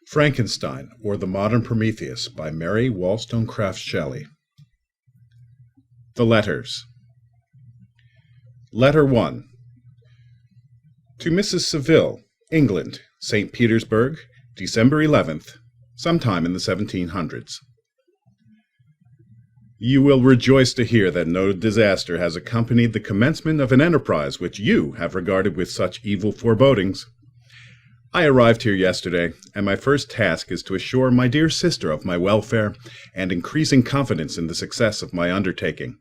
Frankenstein, or the Modern Prometheus, by Mary Wollstonecraft Shelley. The Letters. Letter 1. To Mrs. Saville, England, St. Petersburg, December 11th, sometime in the 1700s. You will rejoice to hear that no disaster has accompanied the commencement of an enterprise which you have regarded with such evil forebodings. I arrived here yesterday, and my first task is to assure my dear sister of my welfare and increasing confidence in the success of my undertaking.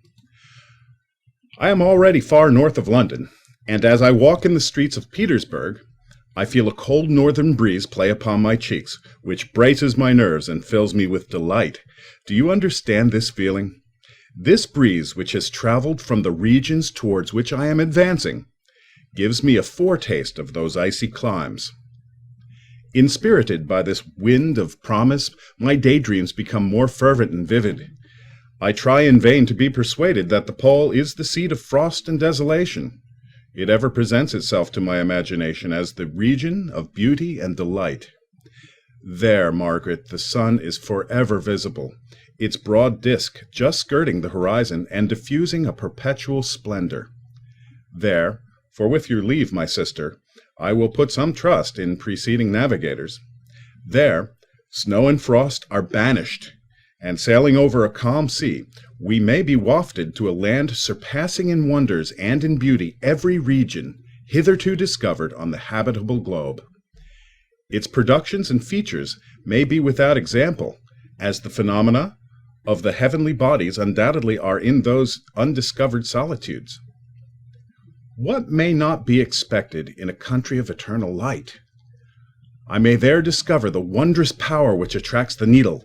I am already far north of London, and as I walk in the streets of Petersburg, I feel a cold northern breeze play upon my cheeks, which braces my nerves and fills me with delight. Do you understand this feeling? This breeze, which has traveled from the regions towards which I am advancing, gives me a foretaste of those icy climes. Inspirited by this wind of promise, my daydreams become more fervent and vivid. I try in vain to be persuaded that the pole is the seat of frost and desolation. It ever presents itself to my imagination as the region of beauty and delight. There, Margaret, the sun is forever visible, its broad disk just skirting the horizon and diffusing a perpetual splendor. There, for with your leave, my sister, I will put some trust in preceding navigators. There, snow and frost are banished, and sailing over a calm sea, we may be wafted to a land surpassing in wonders and in beauty every region hitherto discovered on the habitable globe. Its productions and features may be without example, as the phenomena of the heavenly bodies undoubtedly are in those undiscovered solitudes. What may not be expected in a country of eternal light? I may there discover the wondrous power which attracts the needle,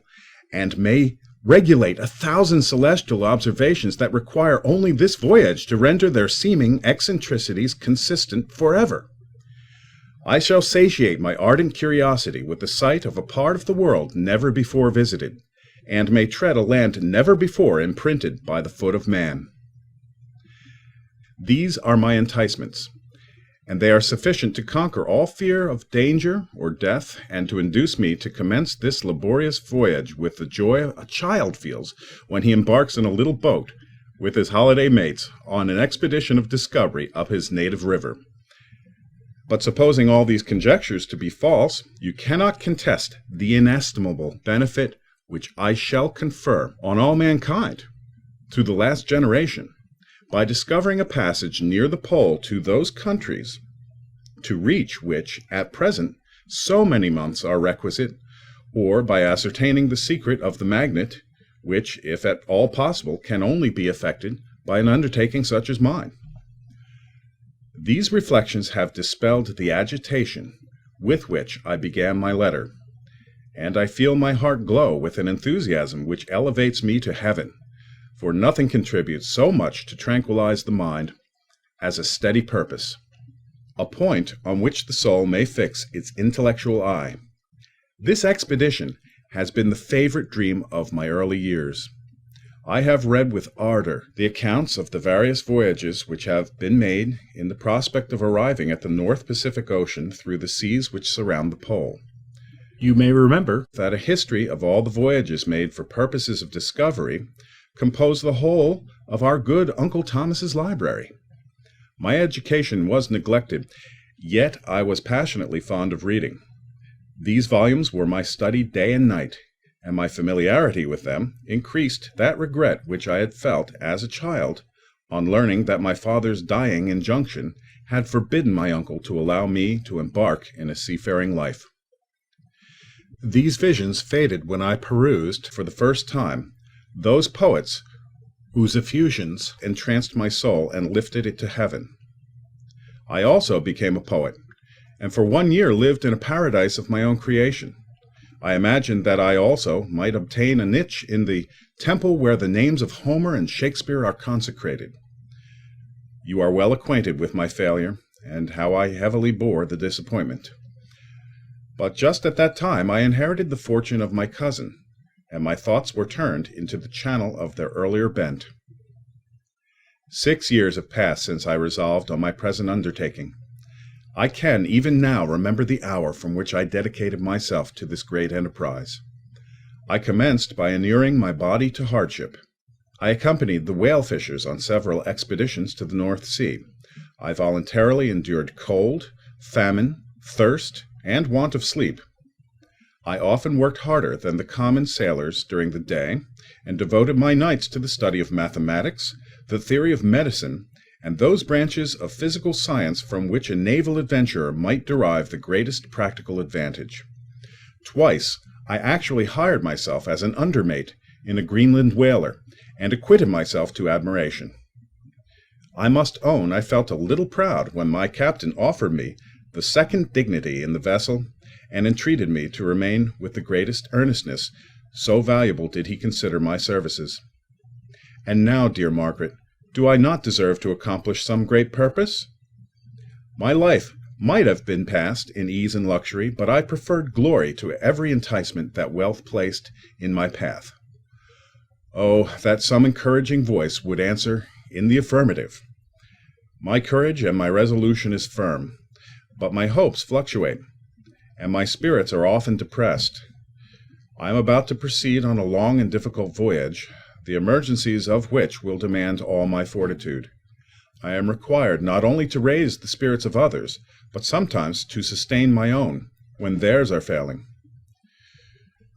and may regulate 1,000 celestial observations that require only this voyage to render their seeming eccentricities consistent forever. I shall satiate my ardent curiosity with the sight of a part of the world never before visited, and may tread a land never before imprinted by the foot of man. These are my enticements, and they are sufficient to conquer all fear of danger or death, and to induce me to commence this laborious voyage with the joy a child feels when he embarks in a little boat with his holiday mates on an expedition of discovery up his native river. But supposing all these conjectures to be false, you cannot contest the inestimable benefit which I shall confer on all mankind, to the last generation, by discovering a passage near the pole to those countries, to reach which, at present, so many months are requisite, or by ascertaining the secret of the magnet, which, if at all possible, can only be effected by an undertaking such as mine. These reflections have dispelled the agitation with which I began my letter, and I feel my heart glow with an enthusiasm which elevates me to heaven, for nothing contributes so much to tranquilize the mind as a steady purpose, a point on which the soul may fix its intellectual eye. This expedition has been the favorite dream of my early years. I have read with ardor the accounts of the various voyages which have been made in the prospect of arriving at the North Pacific Ocean through the seas which surround the pole. You may remember that a history of all the voyages made for purposes of discovery compose the whole of our good Uncle Thomas's library. My education was neglected, yet I was passionately fond of reading. These volumes were my study day and night, and my familiarity with them increased that regret which I had felt as a child on learning that my father's dying injunction had forbidden my uncle to allow me to embark in a seafaring life. These visions faded when I perused, for the first time, those poets whose effusions entranced my soul and lifted it to heaven. I also became a poet, and for 1 year lived in a paradise of my own creation. I imagined that I also might obtain a niche in the temple where the names of Homer and Shakespeare are consecrated. You are well acquainted with my failure, and how I heavily bore the disappointment. But just at that time I inherited the fortune of my cousin, and my thoughts were turned into the channel of their earlier bent. 6 years have passed since I resolved on my present undertaking. I can even now remember the hour from which I dedicated myself to this great enterprise. I commenced by inuring my body to hardship. I accompanied the whale fishers on several expeditions to the North Sea. I voluntarily endured cold, famine, thirst, and want of sleep. I often worked harder than the common sailors during the day, and devoted my nights to the study of mathematics, the theory of medicine, and those branches of physical science from which a naval adventurer might derive the greatest practical advantage. Twice I actually hired myself as an undermate in a Greenland whaler, and acquitted myself to admiration. I must own I felt a little proud when my captain offered me the second dignity in the vessel, and entreated me to remain with the greatest earnestness, so valuable did he consider my services. And now, dear Margaret, do I not deserve to accomplish some great purpose? My life might have been passed in ease and luxury, but I preferred glory to every enticement that wealth placed in my path. Oh, that some encouraging voice would answer in the affirmative. My courage and my resolution is firm, but my hopes fluctuate, and my spirits are often depressed. I am about to proceed on a long and difficult voyage, the emergencies of which will demand all my fortitude. I am required not only to raise the spirits of others, but sometimes to sustain my own, when theirs are failing.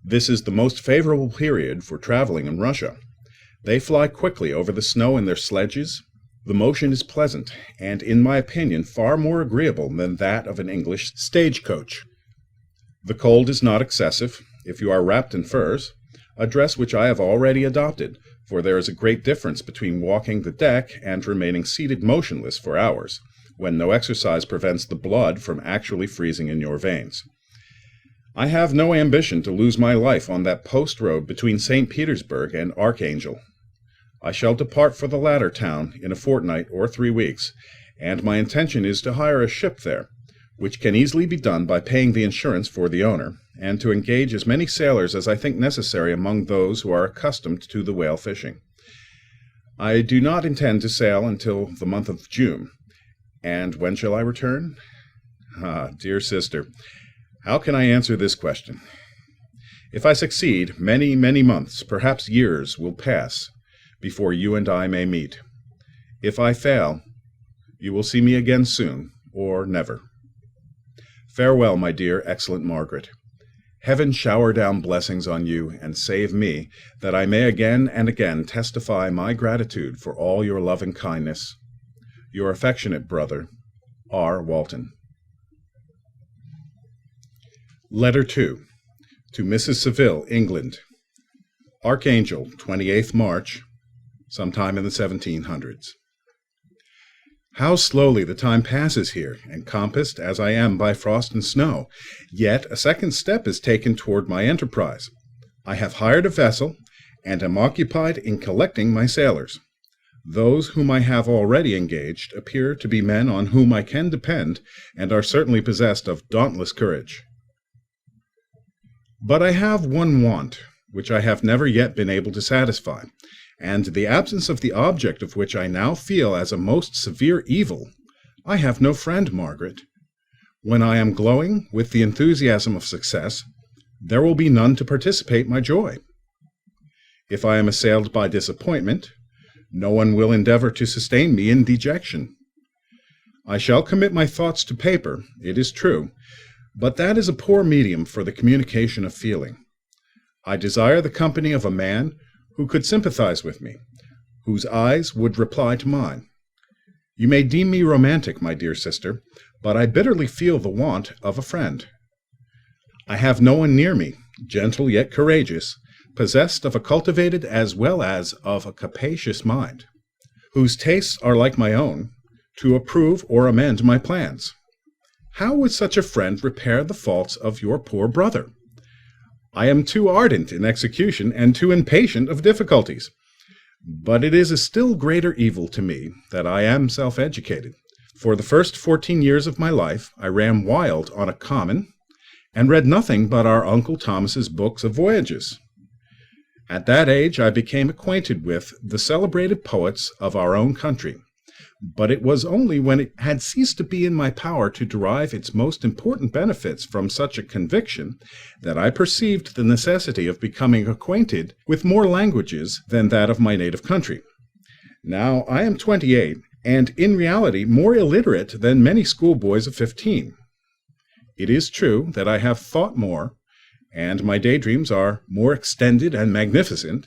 This is the most favorable period for traveling in Russia. They fly quickly over the snow in their sledges. The motion is pleasant, and, in my opinion, far more agreeable than that of an English stagecoach. The cold is not excessive, if you are wrapped in furs, a dress which I have already adopted, for there is a great difference between walking the deck and remaining seated motionless for hours, when no exercise prevents the blood from actually freezing in your veins. I have no ambition to lose my life on that post road between St. Petersburg and Archangel. I shall depart for the latter town in a fortnight or 3 weeks, and my intention is to hire a ship there, which can easily be done by paying the insurance for the owner, and to engage as many sailors as I think necessary among those who are accustomed to the whale fishing. I do not intend to sail until the month of June. And when shall I return? Ah, dear sister, how can I answer this question? If I succeed, many, many months, perhaps years, will pass before you and I may meet. If I fail, you will see me again soon, or never. Farewell, my dear, excellent Margaret. Heaven shower down blessings on you, and save me, that I may again and again testify my gratitude for all your love and kindness. Your affectionate brother, R. Walton. Letter 2. To Mrs. Saville, England. Archangel, 28th March, sometime in the 1700s. How slowly the time passes here, encompassed as I am by frost and snow, yet a second step is taken toward my enterprise. I have hired a vessel, and am occupied in collecting my sailors. Those whom I have already engaged appear to be men on whom I can depend, and are certainly possessed of dauntless courage. But I have one want, which I have never yet been able to satisfy, and the absence of the object of which I now feel as a most severe evil. I have no friend, Margaret. When I am glowing with the enthusiasm of success, there will be none to participate my joy. If I am assailed by disappointment, no one will endeavor to sustain me in dejection. I shall commit my thoughts to paper, it is true, but that is a poor medium for the communication of feeling. I desire the company of a man who could sympathize with me, whose eyes would reply to mine. You may deem me romantic, my dear sister, but I bitterly feel the want of a friend. I have no one near me, gentle yet courageous, possessed of a cultivated as well as of a capacious mind, whose tastes are like my own, to approve or amend my plans. How would such a friend repair the faults of your poor brother? I am too ardent in execution and too impatient of difficulties. But it is a still greater evil to me that I am self-educated. For the first 14 years of my life I ran wild on a common, and read nothing but our Uncle Thomas's books of voyages. At that age I became acquainted with the celebrated poets of our own country, but it was only when it had ceased to be in my power to derive its most important benefits from such a conviction that I perceived the necessity of becoming acquainted with more languages than that of my native country. Now I am 28, and in reality more illiterate than many schoolboys of 15. It is true that I have thought more, and my daydreams are more extended and magnificent,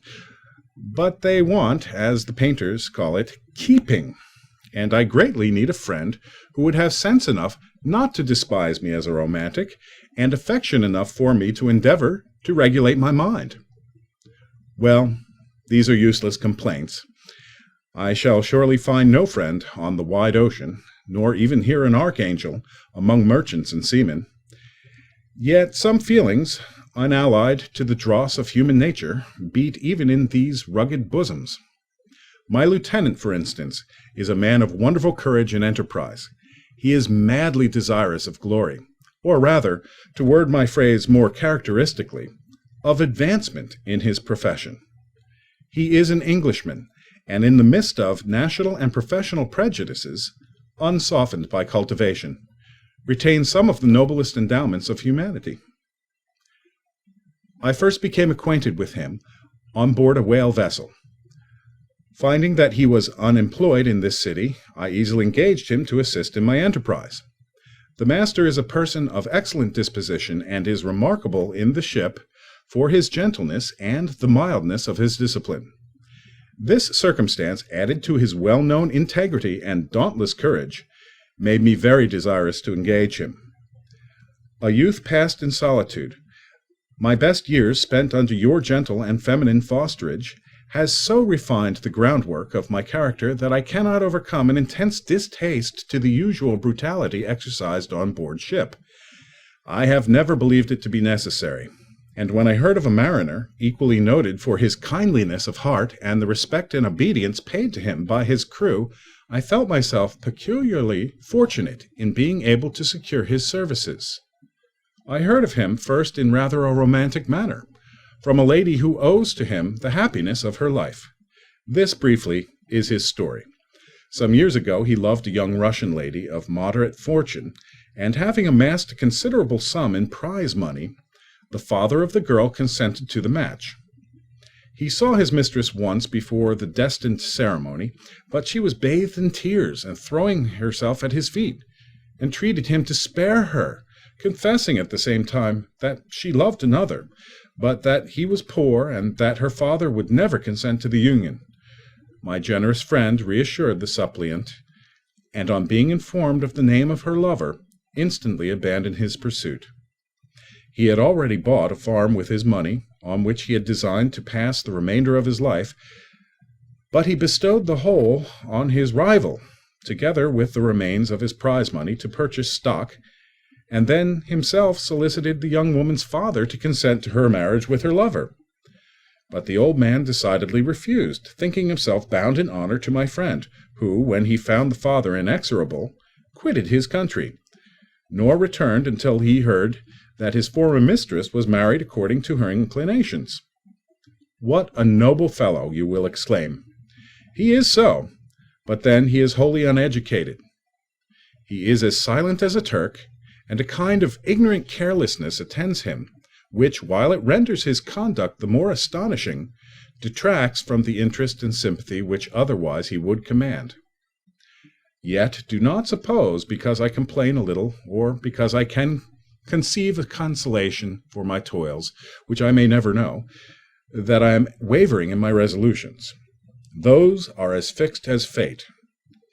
but they want, as the painters call it, keeping, and I greatly need a friend who would have sense enough not to despise me as a romantic, and affection enough for me to endeavor to regulate my mind. Well, these are useless complaints. I shall surely find no friend on the wide ocean, nor even here an archangel among merchants and seamen. Yet some feelings, unallied to the dross of human nature, beat even in these rugged bosoms. My lieutenant, for instance, is a man of wonderful courage and enterprise. He is madly desirous of glory, or rather, to word my phrase more characteristically, of advancement in his profession. He is an Englishman, and in the midst of national and professional prejudices, unsoftened by cultivation, retains some of the noblest endowments of humanity. I first became acquainted with him on board a whale vessel. Finding that he was unemployed in this city, I easily engaged him to assist in my enterprise. The master is a person of excellent disposition, and is remarkable in the ship for his gentleness and the mildness of his discipline. This circumstance, added to his well-known integrity and dauntless courage, made me very desirous to engage him. A youth passed in solitude, my best years spent under your gentle and feminine fosterage, has so refined the groundwork of my character that I cannot overcome an intense distaste to the usual brutality exercised on board ship. I have never believed it to be necessary, and when I heard of a mariner, equally noted for his kindliness of heart and the respect and obedience paid to him by his crew, I felt myself peculiarly fortunate in being able to secure his services. I heard of him first in rather a romantic manner, from a lady who owes to him the happiness of her life. This, briefly, is his story. Some years ago he loved a young Russian lady of moderate fortune, and having amassed a considerable sum in prize money, the father of the girl consented to the match. He saw his mistress once before the destined ceremony, but she was bathed in tears, and throwing herself at his feet, entreated him to spare her, confessing at the same time that she loved another, but that he was poor, and that her father would never consent to the union. My generous friend reassured the suppliant, and on being informed of the name of her lover, instantly abandoned his pursuit. He had already bought a farm with his money, on which he had designed to pass the remainder of his life, but he bestowed the whole on his rival, together with the remains of his prize money, to purchase stock, and then himself solicited the young woman's father to consent to her marriage with her lover. But the old man decidedly refused, thinking himself bound in honor to my friend, who, when he found the father inexorable, quitted his country, nor returned until he heard that his former mistress was married according to her inclinations. What a noble fellow, you will exclaim. He is so, but then he is wholly uneducated. He is as silent as a Turk, and a kind of ignorant carelessness attends him, which, while it renders his conduct the more astonishing, detracts from the interest and sympathy which otherwise he would command. Yet do not suppose, because I complain a little, or because I can conceive a consolation for my toils, which I may never know, that I am wavering in my resolutions. Those are as fixed as fate,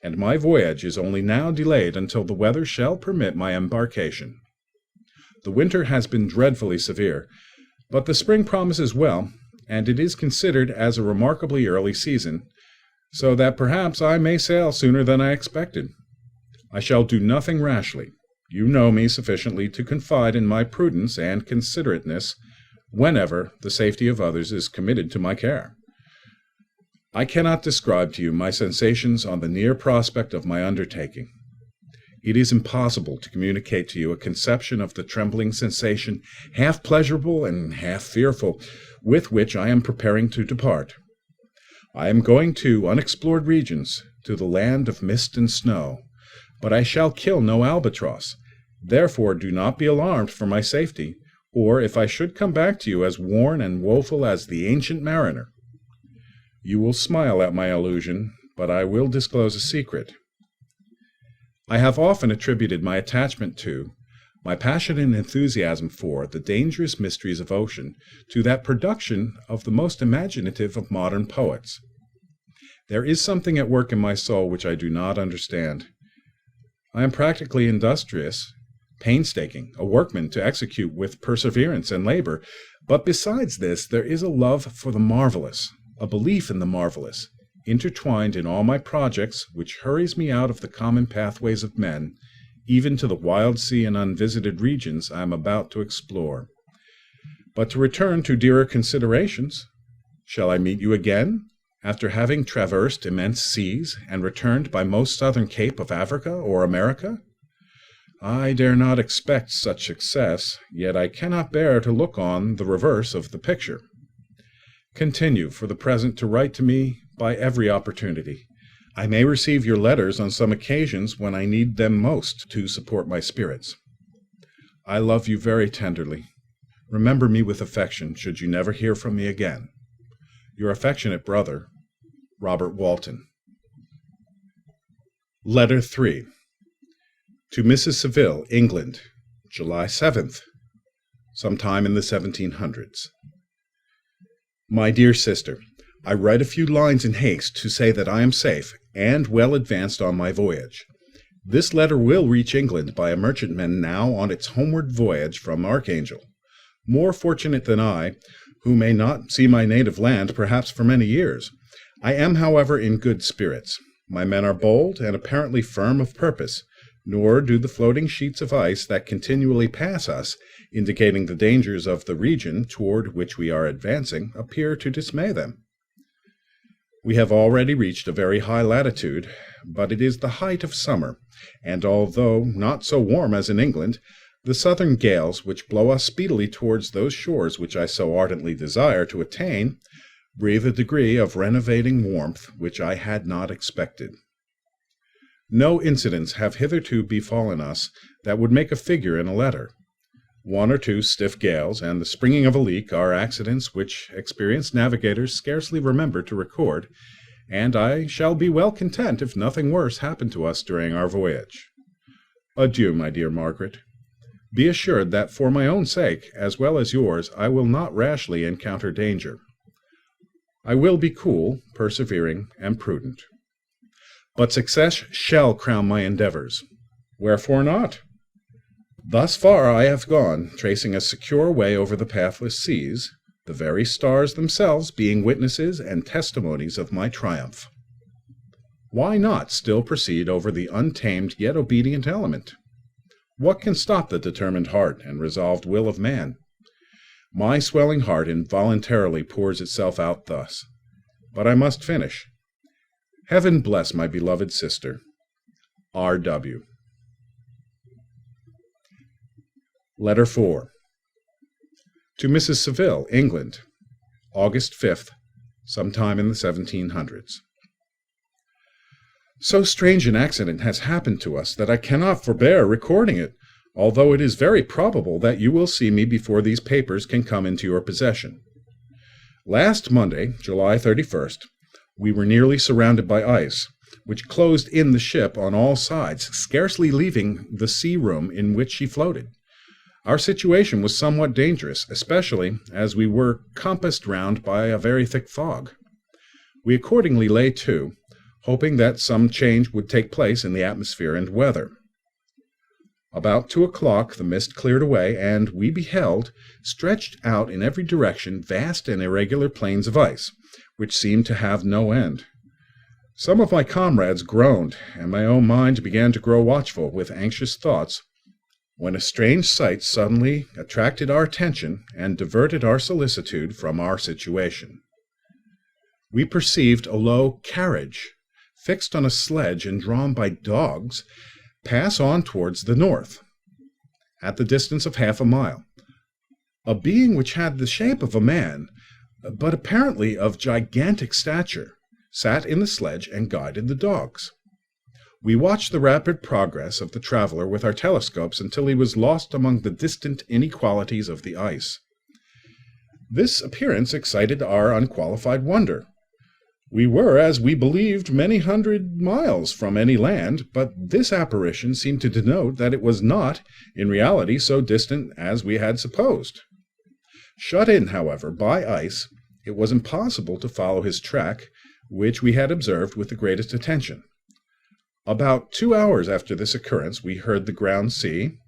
and my voyage is only now delayed until the weather shall permit my embarkation. The winter has been dreadfully severe, but the spring promises well, and it is considered as a remarkably early season, so that perhaps I may sail sooner than I expected. I shall do nothing rashly. You know me sufficiently to confide in my prudence and considerateness whenever the safety of others is committed to my care. I cannot describe to you my sensations on the near prospect of my undertaking. It is impossible to communicate to you a conception of the trembling sensation, half pleasurable and half fearful, with which I am preparing to depart. I am going to unexplored regions, to the land of mist and snow, but I shall kill no albatross. Therefore do not be alarmed for my safety, or if I should come back to you as worn and woeful as the ancient mariner. You will smile at my allusion, but I will disclose a secret. I have often attributed my attachment to, my passion and enthusiasm for, the dangerous mysteries of ocean to that production of the most imaginative of modern poets. There is something at work in my soul which I do not understand. I am practically industrious, painstaking, a workman to execute with perseverance and labor, but besides this there is a love for the marvelous, a belief in the marvelous, intertwined in all my projects, which hurries me out of the common pathways of men, even to the wild sea and unvisited regions I am about to explore. But to return to dearer considerations, shall I meet you again, after having traversed immense seas, and returned by most southern cape of Africa or America? I dare not expect such success, yet I cannot bear to look on the reverse of the picture. Continue for the present to write to me by every opportunity. I may receive your letters on some occasions when I need them most to support my spirits. I love you very tenderly. Remember me with affection should you never hear from me again. Your affectionate brother, Robert Walton. Letter 3. To Mrs. Saville, England, July 7th, sometime in the 1700s. My dear sister, I write a few lines in haste to say that I am safe and well advanced on my voyage. This letter will reach England by a merchantman now on its homeward voyage from Archangel, more fortunate than I, who may not see my native land perhaps for many years. I am, however, in good spirits. My men are bold and apparently firm of purpose, nor do the floating sheets of ice that continually pass us, indicating the dangers of the region toward which we are advancing, appear to dismay them. We have already reached a very high latitude, but it is the height of summer, and although not so warm as in England, the southern gales which blow us speedily towards those shores which I so ardently desire to attain breathe a degree of renovating warmth which I had not expected. No incidents have hitherto befallen us that would make a figure in a letter. One or two stiff gales and the springing of a leak are accidents which experienced navigators scarcely remember to record, and I shall be well content if nothing worse happen to us during our voyage. Adieu, my dear Margaret. Be assured that for my own sake, as well as yours, I will not rashly encounter danger. I will be cool, persevering, and prudent. But success shall crown my endeavors. Wherefore not? Thus far I have gone, tracing a secure way over the pathless seas, the very stars themselves being witnesses and testimonies of my triumph. Why not still proceed over the untamed yet obedient element? What can stop the determined heart and resolved will of man? My swelling heart involuntarily pours itself out thus. But I must finish. Heaven bless my beloved sister, R.W. Letter 4. To Mrs. Saville, England, August 5th, sometime in the 1700s. So strange an accident has happened to us that I cannot forbear recording it, although it is very probable that you will see me before these papers can come into your possession. Last Monday, July 31st, we were nearly surrounded by ice, which closed in the ship on all sides, scarcely leaving the sea-room in which she floated. Our situation was somewhat dangerous, especially as we were compassed round by a very thick fog. We accordingly lay to, hoping that some change would take place in the atmosphere and weather. About 2 o'clock the mist cleared away, and we beheld, stretched out in every direction, vast and irregular plains of ice, which seemed to have no end. Some of my comrades groaned, and my own mind began to grow watchful with anxious thoughts, when a strange sight suddenly attracted our attention and diverted our solicitude from our situation. We perceived a low carriage, fixed on a sledge and drawn by dogs, pass on towards the north, at the distance of half a mile. A being which had the shape of a man, but apparently of gigantic stature, sat in the sledge and guided the dogs. We watched the rapid progress of the traveler with our telescopes until he was lost among the distant inequalities of the ice. This appearance excited our unqualified wonder. We were, as we believed, many hundred miles from any land, but this apparition seemed to denote that it was not, in reality, so distant as we had supposed. Shut in, however, by ice, it was impossible to follow his track, which we had observed with the greatest attention. About 2 hours after this occurrence we heard the ground sea,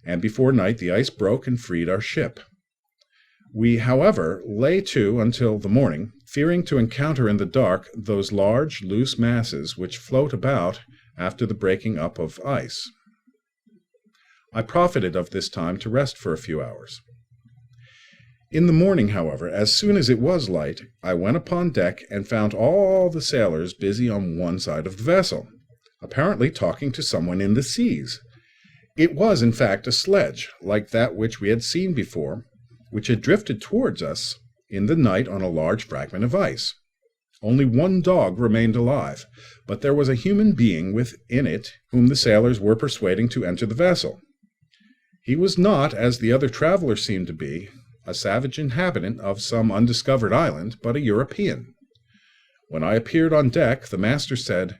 and before night the ice broke and freed our ship. We, however, lay to until the morning, fearing to encounter in the dark those large, loose masses which float about after the breaking up of ice. I profited of this time to rest for a few hours. In the morning, however, as soon as it was light, I went upon deck and found all the sailors busy on one side of the vessel, apparently talking to someone in the seas. It was, in fact, a sledge, like that which we had seen before, which had drifted towards us in the night on a large fragment of ice. Only one dog remained alive, but there was a human being within it whom the sailors were persuading to enter the vessel. He was not, as the other travelers seemed to be, a savage inhabitant of some undiscovered island, but a European. When I appeared on deck, the master said,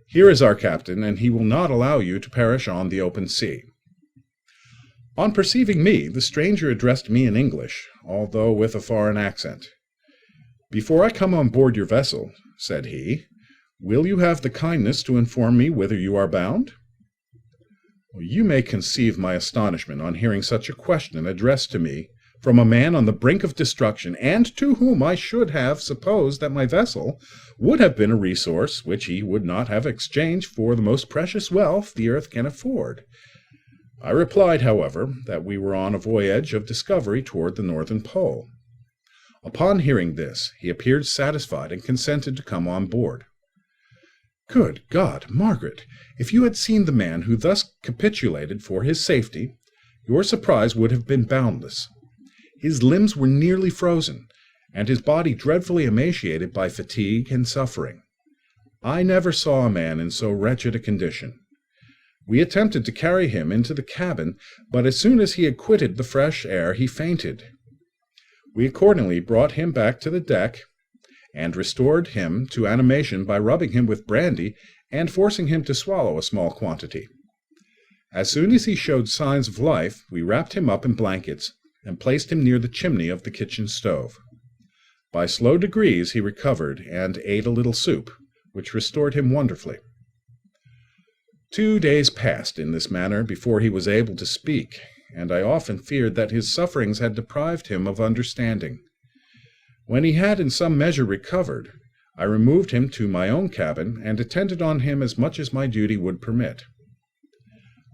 "Here is our captain, and he will not allow you to perish on the open sea." On perceiving me, the stranger addressed me in English, although with a foreign accent. "Before I come on board your vessel," said he, "will you have the kindness to inform me whither you are bound?" You may conceive my astonishment on hearing such a question addressed to me from a man on the brink of destruction, and to whom I should have supposed that my vessel would have been a resource which he would not have exchanged for the most precious wealth the earth can afford. I replied, however, that we were on a voyage of discovery toward the northern pole. Upon hearing this, he appeared satisfied and consented to come on board. Good God, Margaret, if you had seen the man who thus capitulated for his safety, your surprise would have been boundless. His limbs were nearly frozen, and his body dreadfully emaciated by fatigue and suffering. I never saw a man in so wretched a condition. We attempted to carry him into the cabin, but as soon as he had quitted the fresh air he fainted. We accordingly brought him back to the deck, and restored him to animation by rubbing him with brandy and forcing him to swallow a small quantity. As soon as he showed signs of life, we wrapped him up in blankets, and placed him near the chimney of the kitchen stove. By slow degrees he recovered, and ate a little soup, which restored him wonderfully. 2 days passed in this manner before he was able to speak, and I often feared that his sufferings had deprived him of understanding. When he had in some measure recovered, I removed him to my own cabin, and attended on him as much as my duty would permit.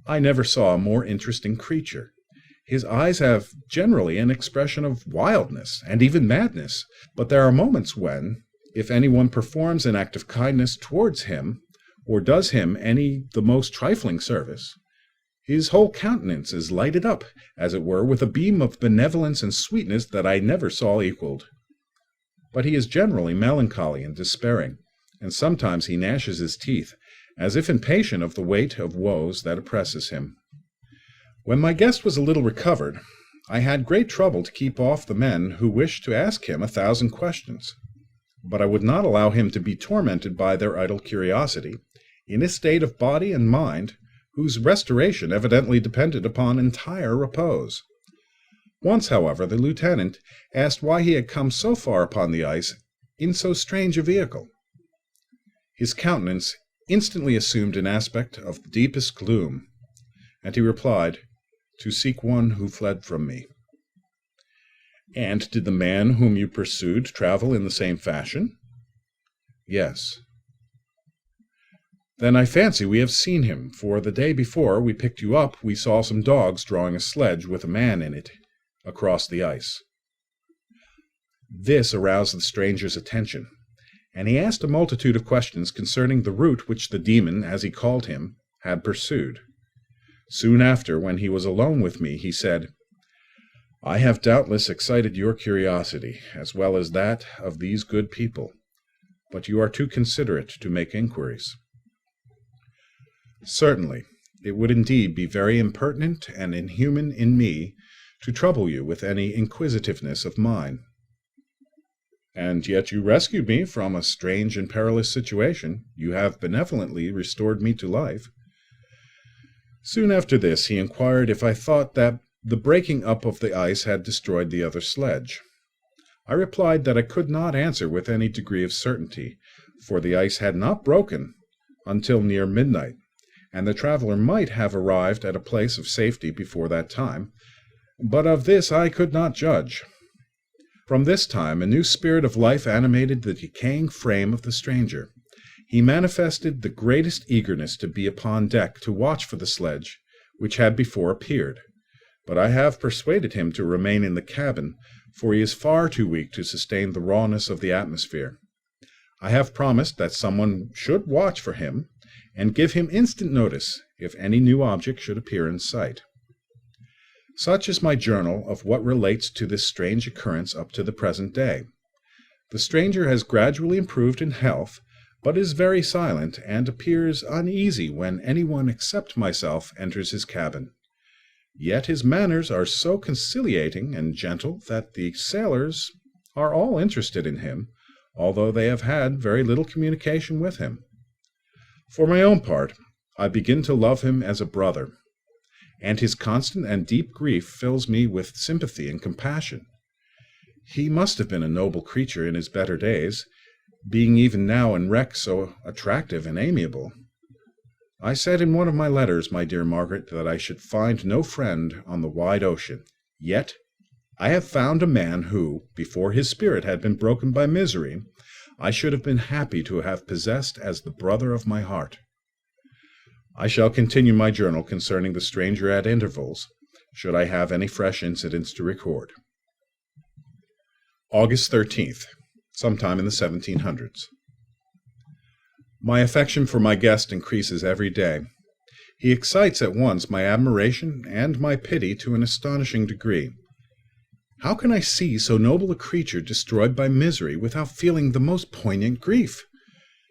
I never saw a more interesting creature. His eyes have generally an expression of wildness, and even madness, but there are moments when, if any one performs an act of kindness towards him, or does him the most trifling service, his whole countenance is lighted up, as it were, with a beam of benevolence and sweetness that I never saw equalled. But he is generally melancholy and despairing, and sometimes he gnashes his teeth, as if impatient of the weight of woes that oppresses him. When my guest was a little recovered, I had great trouble to keep off the men who wished to ask him 1,000 questions, but I would not allow him to be tormented by their idle curiosity, in a state of body and mind whose restoration evidently depended upon entire repose. Once, however, the lieutenant asked why he had come so far upon the ice in so strange a vehicle. His countenance instantly assumed an aspect of the deepest gloom, and he replied, "To seek one who fled from me." "And did the man whom you pursued travel in the same fashion?" "Yes." "Then I fancy we have seen him, for the day before we picked you up we saw some dogs drawing a sledge with a man in it across the ice." This aroused the stranger's attention, and he asked a multitude of questions concerning the route which the demon, as he called him, had pursued. Soon after, when he was alone with me, he said, "I have doubtless excited your curiosity, as well as that of these good people. but you are too considerate to make inquiries. Certainly, it would indeed be very impertinent and inhuman in me to trouble you with any inquisitiveness of mine. And yet you rescued me from a strange and perilous situation. You have benevolently restored me to life. Soon after this he inquired if I thought that the breaking up of the ice had destroyed the other sledge. I replied that I could not answer with any degree of certainty, for the ice had not broken until near midnight, and the traveler might have arrived at a place of safety before that time, but of this I could not judge. From this time a new spirit of life animated the decaying frame of the stranger. He manifested the greatest eagerness to be upon deck to watch for the sledge, which had before appeared. But I have persuaded him to remain in the cabin, for he is far too weak to sustain the rawness of the atmosphere. I have promised that someone should watch for him, and give him instant notice if any new object should appear in sight. Such is my journal of what relates to this strange occurrence up to the present day. The stranger has gradually improved in health, but is very silent, and appears uneasy when anyone except myself enters his cabin. Yet his manners are so conciliating and gentle that the sailors are all interested in him, although they have had very little communication with him. For my own part, I begin to love him as a brother, and his constant and deep grief fills me with sympathy and compassion. He must have been a noble creature in his better days, being even now in wreck so attractive and amiable. I said in one of my letters, my dear Margaret, that I should find no friend on the wide ocean. Yet I have found a man who, before his spirit had been broken by misery, I should have been happy to have possessed as the brother of my heart. I shall continue my journal concerning the stranger at intervals, should I have any fresh incidents to record. August 13th, sometime in the 1700s. My affection for my guest increases every day. He excites at once my admiration and my pity to an astonishing degree. How can I see so noble a creature destroyed by misery without feeling the most poignant grief?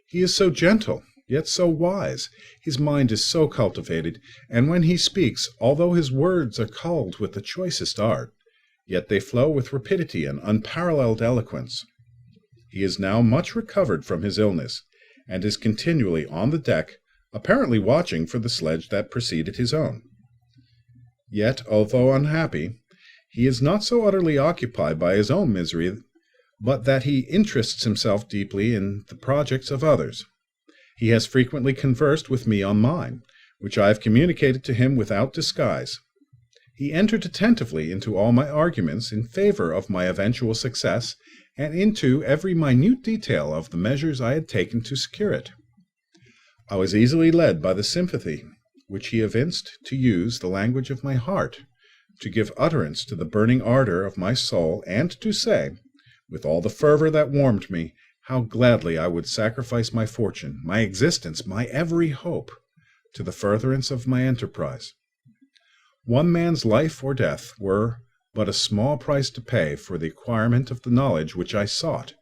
He is so gentle, yet so wise. His mind is so cultivated, and when he speaks, although his words are culled with the choicest art, yet they flow with rapidity and unparalleled eloquence. He is now much recovered from his illness, and is continually on the deck, apparently watching for the sledge that preceded his own. Yet, although unhappy, he is not so utterly occupied by his own misery, but that he interests himself deeply in the projects of others. He has frequently conversed with me on mine, which I have communicated to him without disguise. He entered attentively into all my arguments in favor of my eventual success, and into every minute detail of the measures I had taken to secure it. I was easily led by the sympathy which he evinced to use the language of my heart, to give utterance to the burning ardor of my soul, and to say, with all the fervor that warmed me, how gladly I would sacrifice my fortune, my existence, my every hope, to the furtherance of my enterprise. One man's life or death were but a small price to pay for the acquirement of the knowledge which I sought,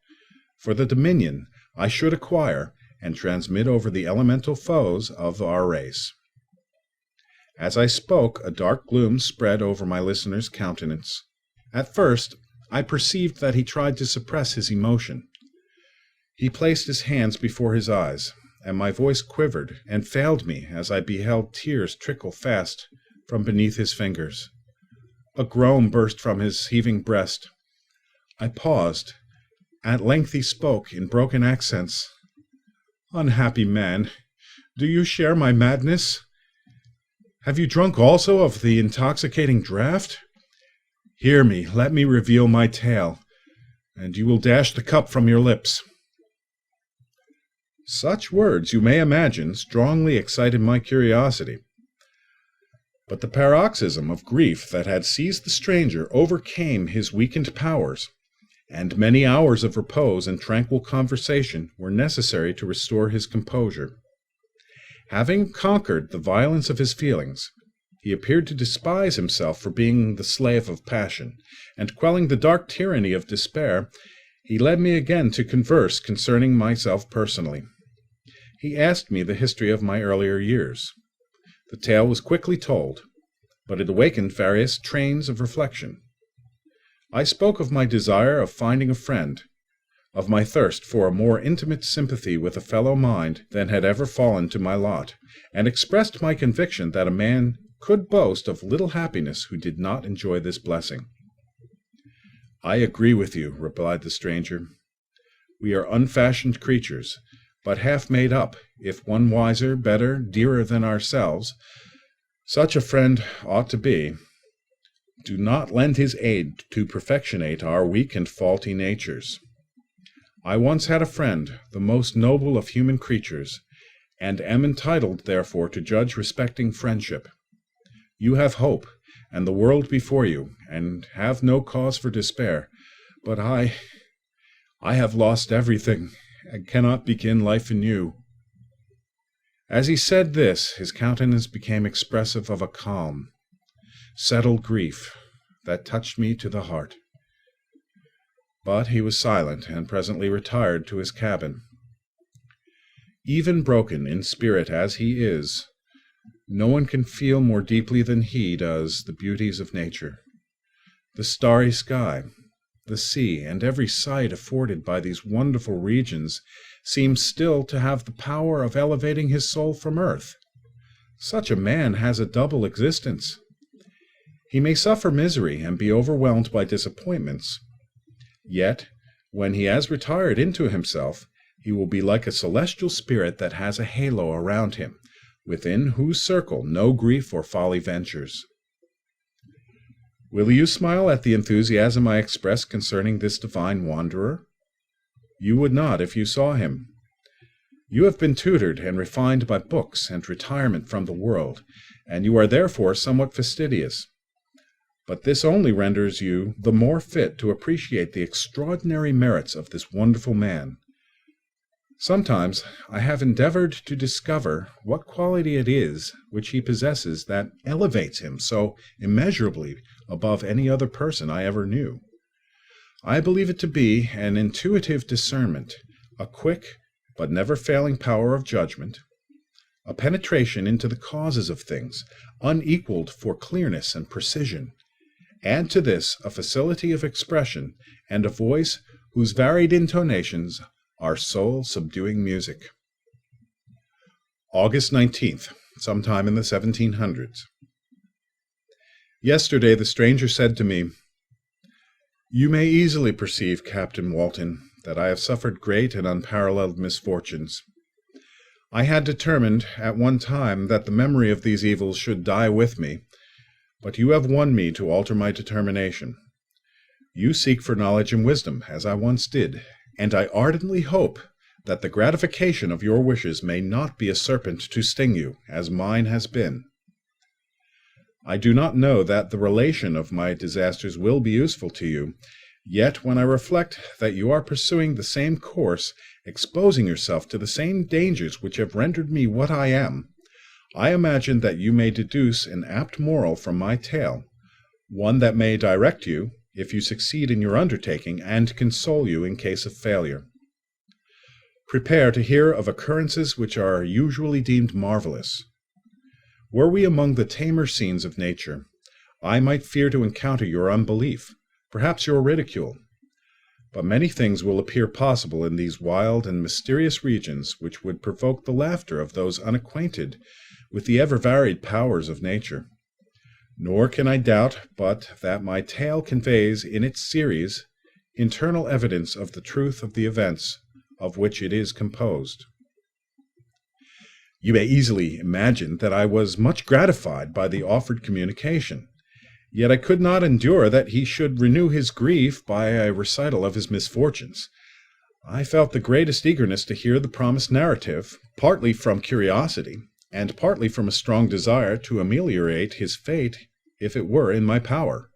for the dominion I should acquire and transmit over the elemental foes of our race. As I spoke, a dark gloom spread over my listener's countenance. At first, I perceived that he tried to suppress his emotion. He placed his hands before his eyes, and my voice quivered and failed me as I beheld tears trickle fast from beneath his fingers. A groan burst from his heaving breast. I paused. At length he spoke in broken accents. "Unhappy man, do you share my madness? Have you drunk also of the intoxicating draught? Hear me, let me reveal my tale, and you will dash the cup from your lips." Such words, you may imagine, strongly excited my curiosity. But the paroxysm of grief that had seized the stranger overcame his weakened powers, and many hours of repose and tranquil conversation were necessary to restore his composure. Having conquered the violence of his feelings, he appeared to despise himself for being the slave of passion, and quelling the dark tyranny of despair, He led me again to converse concerning myself personally. He asked me the history of my earlier years. The tale was quickly told, but it awakened various trains of reflection. I spoke of my desire of finding a friend, of my thirst for a more intimate sympathy with a fellow mind than had ever fallen to my lot, and expressed my conviction that a man could boast of little happiness who did not enjoy this blessing. "I agree with you," replied the stranger. "We are unfashioned creatures, but half made up, if one wiser, better, dearer than ourselves. Such a friend ought to be. Do not lend his aid to perfectionate our weak and faulty natures. I once had a friend, the most noble of human creatures, and am entitled, therefore, to judge respecting friendship. You have hope, and the world before you, and have no cause for despair. But I have lost everything, and cannot begin life anew." As he said this, his countenance became expressive of a calm, settled grief that touched me to the heart. But he was silent, and presently retired to his cabin. Even broken in spirit as he is, no one can feel more deeply than he does the beauties of nature. The starry sky, the sea, and every sight afforded by these wonderful regions seems still to have the power of elevating his soul from earth. Such a man has a double existence. He may suffer misery and be overwhelmed by disappointments. Yet, when he has retired into himself, he will be like a celestial spirit that has a halo around him, within whose circle no grief or folly ventures. Will you smile at the enthusiasm I express concerning this divine wanderer? You would not if you saw him. You have been tutored and refined by books and retirement from the world, and you are therefore somewhat fastidious. But this only renders you the more fit to appreciate the extraordinary merits of this wonderful man. Sometimes I have endeavored to discover what quality it is which he possesses that elevates him so immeasurably above any other person I ever knew. I believe it to be an intuitive discernment, a quick but never failing power of judgment, a penetration into the causes of things, unequaled for clearness and precision. Add to this a facility of expression and a voice whose varied intonations are soul-subduing music. August 19th, sometime in the 1700s. Yesterday the stranger said to me, "You may easily perceive, Captain Walton, that I have suffered great and unparalleled misfortunes. I had determined at one time that the memory of these evils should die with me, but you have won me to alter my determination. You seek for knowledge and wisdom, as I once did, and I ardently hope that the gratification of your wishes may not be a serpent to sting you, as mine has been. I do not know that the relation of my disasters will be useful to you, yet when I reflect that you are pursuing the same course, exposing yourself to the same dangers which have rendered me what I am, I imagine that you may deduce an apt moral from my tale, one that may direct you, if you succeed in your undertaking, and console you in case of failure. Prepare to hear of occurrences which are usually deemed marvelous. Were we among the tamer scenes of nature, I might fear to encounter your unbelief, perhaps your ridicule. But many things will appear possible in these wild and mysterious regions which would provoke the laughter of those unacquainted with the ever-varied powers of nature. Nor can I doubt but that my tale conveys in its series internal evidence of the truth of the events of which it is composed. You may easily imagine that I was much gratified by the offered communication, yet I could not endure that he should renew his grief by a recital of his misfortunes. I felt the greatest eagerness to hear the promised narrative, partly from curiosity, and partly from a strong desire to ameliorate his fate if it were in my power.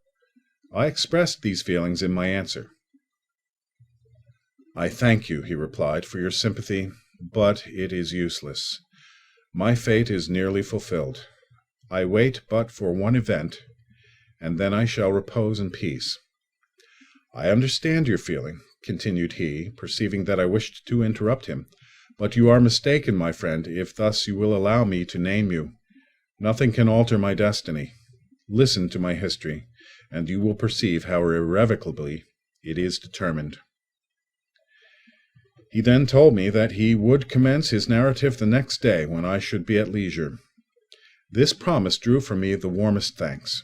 I expressed these feelings in my answer. "I thank you," he replied, "for your sympathy, but it is useless. My fate is nearly fulfilled. I wait but for one event, and then I shall repose in peace. I understand your feeling, continued he, perceiving that I wished to interrupt him, but you are mistaken, my friend, if thus you will allow me to name you. Nothing can alter my destiny. Listen to my history, and you will perceive how irrevocably it is determined. He then told me that he would commence his narrative the next day, when I should be at leisure. This promise drew from me the warmest thanks.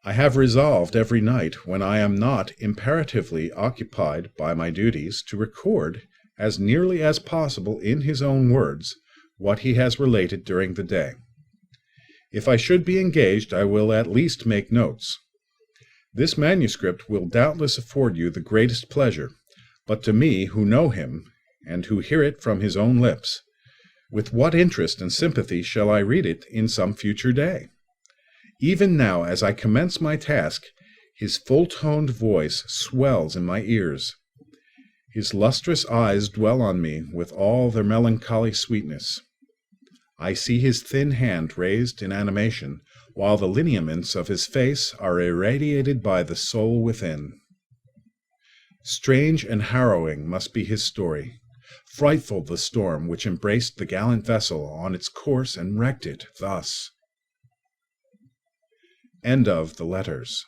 I have resolved every night, when I am not imperatively occupied by my duties, to record, as nearly as possible in his own words, what he has related during the day. If I should be engaged, I will at least make notes. This manuscript will doubtless afford you the greatest pleasure, but to me, who know him, and who hear it from his own lips, with what interest and sympathy shall I read it in some future day? Even now, as I commence my task, his full-toned voice swells in my ears. His lustrous eyes dwell on me with all their melancholy sweetness. I see his thin hand raised in animation, while the lineaments of his face are irradiated by the soul within. Strange and harrowing must be his story. Frightful the storm which embraced the gallant vessel on its course and wrecked it thus. End of the letters.